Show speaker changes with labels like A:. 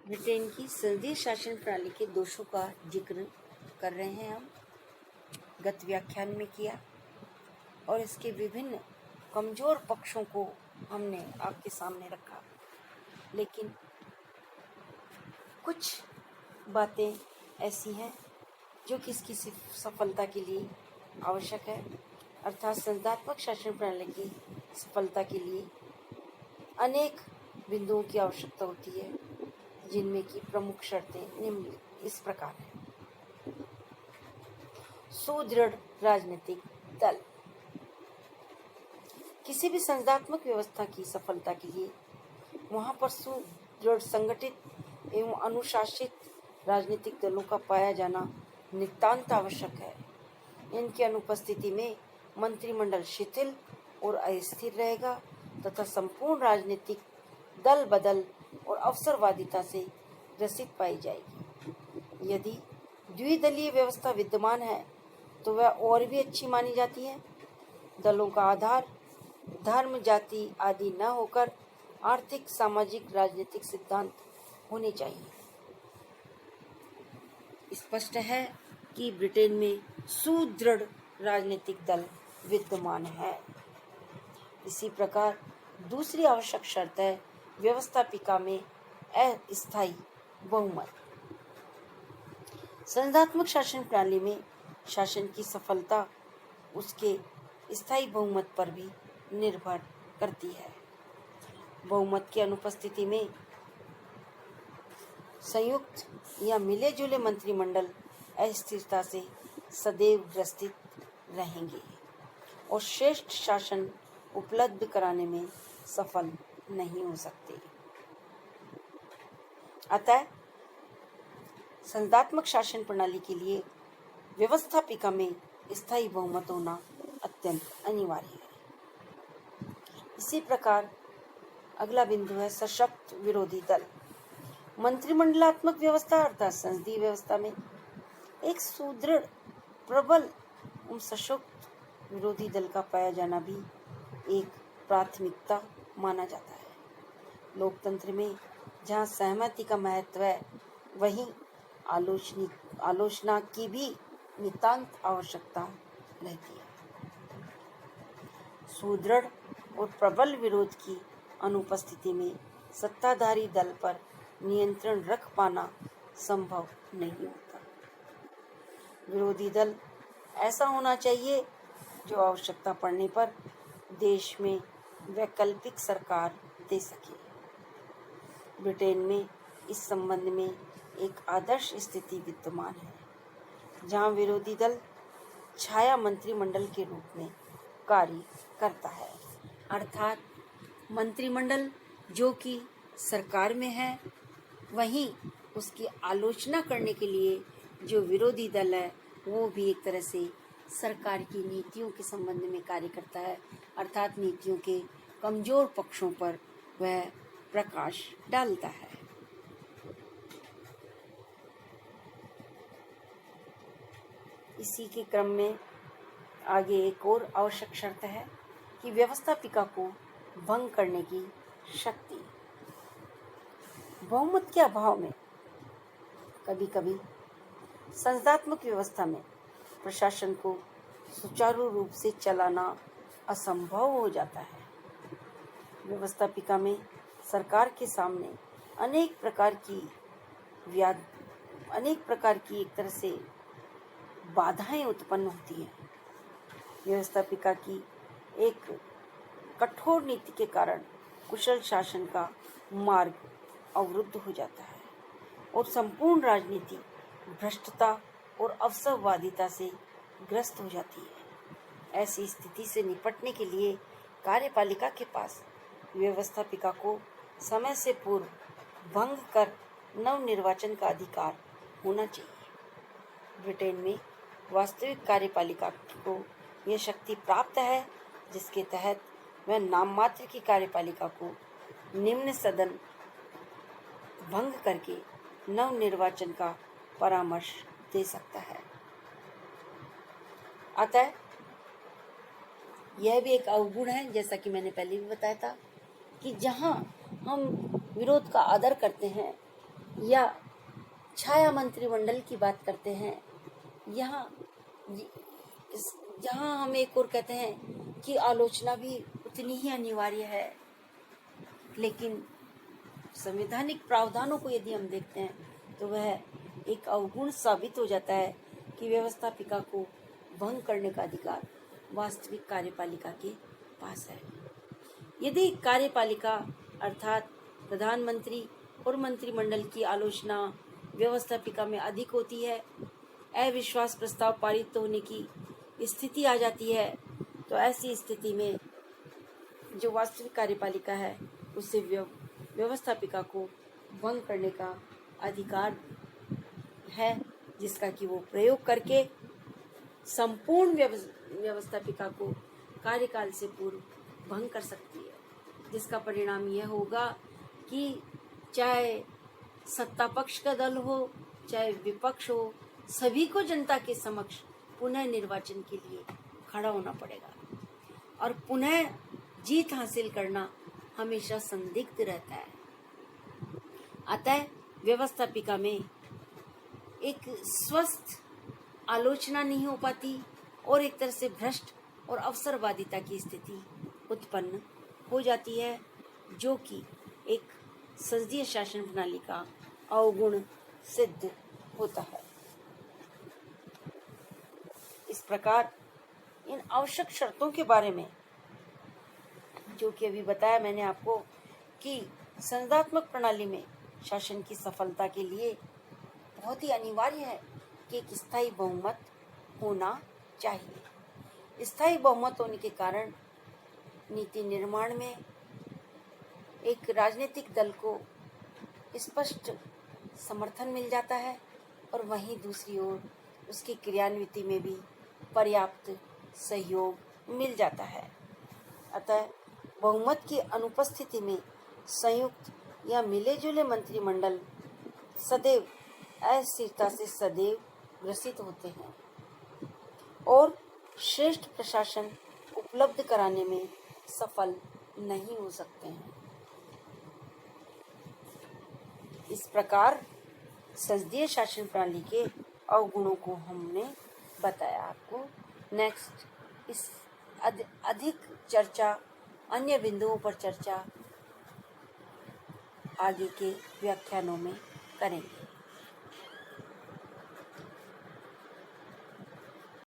A: Britain की संसदीय शासन प्रणाली के दोषों का जिक्र कर रहे हैं हम। गत व्याख्यान में किया और इसके विभिन्न कमजोर पक्षों को हमने आपके सामने रखा, लेकिन कुछ बातें ऐसी हैं जो कि इसकी सफलता के लिए आवश्यक है। अर्थात संसदात्मक शासन प्रणाली की सफलता के लिए अनेक बिंदुओं की आवश्यकता होती है, जिनमें की प्रमुख शर्तें निम्न इस प्रकार हैं। सुदृढ़ राजनीतिक दल। किसी भी संसदात्मक व्यवस्था की सफलता के लिए वहां पर सुदृढ़, संगठित एवं अनुशासित राजनीतिक दलों का पाया जाना नितांत आवश्यक है। इनकी अनुपस्थिति में मंत्रिमंडल शिथिल और अस्थिर रहेगा तथा संपूर्ण राजनीतिक दल बदल और अवसरवादिता से ग्रसित पाई जाएगी। यदि द्विदलीय व्यवस्था विद्यमान है तो वह और भी अच्छी मानी जाती है। दलों का आधार धर्म, जाति आदि न होकर आर्थिक, सामाजिक, राजनीतिक सिद्धांत होने चाहिए। स्पष्ट है कि ब्रिटेन में सुदृढ़ राजनीतिक दल विद्यमान है। इसी प्रकार दूसरी आवश्यक शर्त है व्यवस्थापिका में अस्थायी बहुमत। संसदात्मक शासन प्रणाली में शासन की सफलता उसके स्थायी बहुमत पर भी निर्भर करती है। बहुमत की अनुपस्थिति में संयुक्त या मिले जुले मंत्रिमंडल अस्थिरता से सदैव ग्रसित रहेंगे और श्रेष्ठ शासन उपलब्ध कराने में सफल नहीं हो सकते। अतः संसदात्मक शासन प्रणाली के लिए व्यवस्थापिका में स्थायी बहुमत होना अत्यंत अनिवार्य है। इसी प्रकार अगला बिंदु है सशक्त विरोधी दल। मंत्रिमंडलात्मक व्यवस्था अर्थात संसदीय व्यवस्था में एक सुदृढ़, प्रबल एवं सशक्त विरोधी दल का पाया जाना भी एक प्राथमिकता माना जाता है। लोकतंत्र में जहाँ सहमति का महत्व है, वहीं आलोचना की भी नितांत आवश्यकता रहती है। सुदृढ़ और प्रबल विरोध की अनुपस्थिति में सत्ताधारी दल पर नियंत्रण रख पाना संभव नहीं होता। विरोधी दल ऐसा होना चाहिए जो आवश्यकता पड़ने पर देश में वैकल्पिक सरकार दे सके। ब्रिटेन में इस संबंध में एक आदर्श स्थिति विद्यमान है, जहां विरोधी दल छाया मंत्रिमंडल के रूप में कार्य करता है। अर्थात मंत्रिमंडल जो कि सरकार में है, वहीं उसकी आलोचना करने के लिए जो विरोधी दल है वो भी एक तरह से सरकार की नीतियों के संबंध में कार्य करता है। अर्थात नीतियों के कमजोर पक्षों पर वह प्रकाश डालता है। इसी के क्रम में आगे एक और आवश्यक शर्त है कि व्यवस्थापिका को भंग करने की शक्ति। बहुमत के अभाव में कभी कभी संसदात्मक व्यवस्था में प्रशासन को सुचारू रूप से चलाना असंभव हो जाता है। व्यवस्थापिका में सरकार के सामने अनेक प्रकार की एक तरह से बाधाएं उत्पन्न होती हैं। व्यवस्थापिका की एक कठोर नीति के कारण कुशल शासन का मार्ग अवरुद्ध हो जाता है और संपूर्ण राजनीति भ्रष्टता और अवसरवादिता से ग्रस्त हो जाती है। ऐसी स्थिति से निपटने के लिए कार्यपालिका के पास व्यवस्थापिका को समय से पूर्व भंग कर नव निर्वाचन का अधिकार होना चाहिए। ब्रिटेन में वास्तविक कार्यपालिका को यह शक्ति प्राप्त है, जिसके तहत वह नाम मात्र की कार्यपालिका को निम्न सदन भंग करके नव निर्वाचन का परामर्श दे सकता है। अतः यह भी एक अवगुण है, जैसा कि मैंने पहले भी बताया था, कि जहां हम विरोध का आदर करते हैं या छाया मंत्रिमंडल की बात करते हैं, यहाँ यहाँ हम एक और कहते हैं कि आलोचना भी उतनी ही अनिवार्य है। लेकिन संवैधानिक प्रावधानों को यदि हम देखते हैं तो वह एक अवगुण साबित हो जाता है कि व्यवस्थापिका को भंग करने का अधिकार वास्तविक कार्यपालिका के पास है। यदि कार्यपालिका अर्थात प्रधानमंत्री और मंत्रिमंडल की आलोचना व्यवस्थापिका में अधिक होती है, अविश्वास प्रस्ताव पारित होने की स्थिति आ जाती है, तो ऐसी स्थिति में जो वास्तविक कार्यपालिका है उसे व्यवस्थापिका को भंग करने का अधिकार है, जिसका कि वो प्रयोग करके संपूर्ण व्यवस्थापिका को कार्यकाल से पूर्व भंग कर सकती है, जिसका परिणाम यह होगा कि चाहे सत्ता पक्ष का दल हो चाहे विपक्ष हो, सभी को जनता के समक्ष पुनः निर्वाचन के लिए खड़ा होना पड़ेगा और पुनः जीत हासिल करना हमेशा संदिग्ध रहता है। अतः व्यवस्थापिका में एक स्वस्थ आलोचना नहीं हो पाती और एक तरह से भ्रष्ट और अवसरवादिता की स्थिति उत्पन्न हो जाती है, जो कि एक संसदीय शासन प्रणाली का अवगुण सिद्ध होता है। इस प्रकार इन आवश्यक शर्तों के बारे में जो कि अभी बताया मैंने आपको कि संसदात्मक प्रणाली में शासन की सफलता के लिए बहुत ही अनिवार्य है कि एक स्थायी बहुमत होना चाहिए। स्थायी बहुमत होने के कारण नीति निर्माण में एक राजनीतिक दल को स्पष्ट समर्थन मिल जाता है और वहीं दूसरी ओर उसकी क्रियान्विति में भी पर्याप्त सहयोग मिल जाता है। अतः बहुमत की अनुपस्थिति में संयुक्त या मिले जुले मंत्रिमंडल सदैव अस्थिरता से सदैव ग्रसित होते हैं और श्रेष्ठ प्रशासन उपलब्ध कराने में सफल नहीं हो सकते हैं। इस प्रकार संसदीय शासन प्रणाली के अवगुणों को हमने बताया आपको। नेक्स्ट इस अधिक चर्चा, अन्य बिंदुओं पर चर्चा आगे के व्याख्यानों में करेंगे।